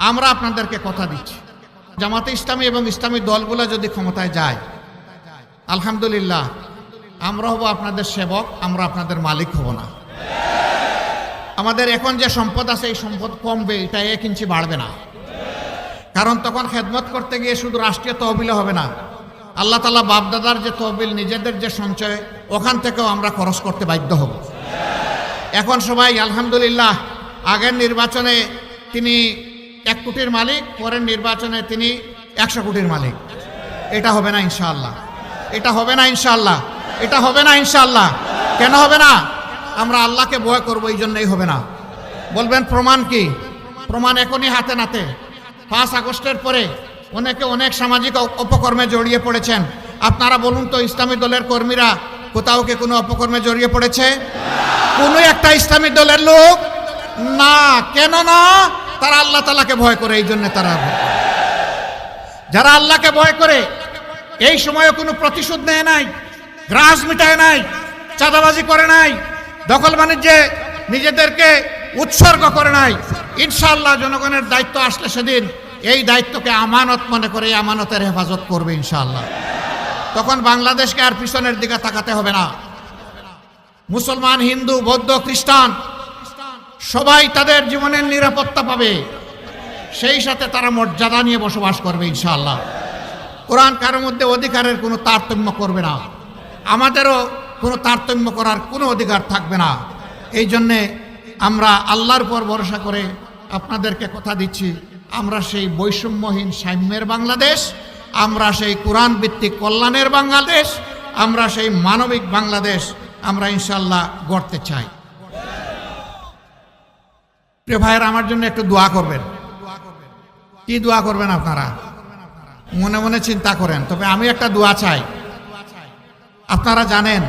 আমরা আপনাদেরকে কথা দিচ্ছি, জামাতে ইসলামী এবং ইসলামী দলগুলো যদি ক্ষমতায় যায়, আলহামদুলিল্লাহ আমরা হব আপনাদের সেবক, আমরা আপনাদের মালিক হব না। আমাদের এখন যে সম্পদ আছে এই সম্পদ কমবে, এটা 1 ইঞ্চি বাড়বে না। কারণ তখন খেদমত করতে গিয়ে শুধু রাষ্ট্রীয় তহবিলে হবে না, আল্লাহ তাআলা বাপদাদার যে তহবিল, নিজেদের যে সঞ্চয়, ওখান থেকেও আমরা খরচ করতে বাধ্য হব। এখন সবাই আলহামদুলিল্লাহ, আগের নির্বাচনে তিনি 1 কোটির মালিক, পরের নির্বাচনে তিনি 100 কোটির মালিক। এটা হবে না ইনশাআল্লাহ, এটা হবে না ইনশাআল্লাহ, এটা হবে না ইনশাআল্লাহ। কেন হবে না? আমরা আল্লাহকে ভয় করবো, এই জন্যই হবে না। বলবেন প্রমাণ কি? প্রমাণ এখনই হাতে নাতে। 5 আগস্টের পরে অনেকে অনেক সামাজিক অপকর্মে জড়িয়ে পড়েছেন। আপনারা বলুন তো, ইসলামী দলের কর্মীরা কোথাও কি কোনো অপকর্মে জড়িয়ে পড়েছে? কোনো একটা ইসলামী দলের লোক না। কেন না? তারা আল্লাহ তাআলাকে ভয় করে, এই জন্য তারা। যারা আল্লাহকে ভয় করে এই সময়ে কোনো প্রতিশোধ নেয় নাই, গ্রাস মিটায় নাই, চাঁদাবাজি করে নাই, দখল বাণিজ্যে নিজেদেরকে উৎসর্গ করে নাই, ইনশাআল্লাহ জনগণের দায়িত্ব আসলে সেদিন এই দায়িত্বকে আমানত মনে করে এই আমানতের হেফাজত করবে ইনশাআল্লাহ। তখন বাংলাদেশকে আর পিছনের দিকে তাকাতে হবে না। মুসলমান, হিন্দু, বৌদ্ধ, খ্রিস্টান সবাই তাদের জীবনের নিরাপত্তা পাবে, সেই সাথে তারা মর্যাদা নিয়ে বসবাস করবে ইনশাআল্লাহ। কোরআন কারোর মধ্যে অধিকারের কোনো তারতম্য করবে না, আমাদেরও কোনো তারতম্য করার কোনো অধিকার থাকবে না। এই জন্যে আমরা আল্লাহর উপর ভরসা করে আপনাদেরকে কথা দিচ্ছি, আমরা সেই বৈষম্যহীন সাম্যের বাংলাদেশ, আমরা সেই কোরআন ভিত্তিক কল্যাণের বাংলাদেশ, আমরা সেই মানবিক বাংলাদেশ আমরা ইনশাআল্লাহ গড়তে চাই। প্রিয় ভাইয়েরা, আমার জন্য একটু দোয়া করবেন। কি দোয়া করবেন আপনারা? মনে মনে চিন্তা করেন, তবে আমি একটা দোয়া চাই। আপনারা জানেন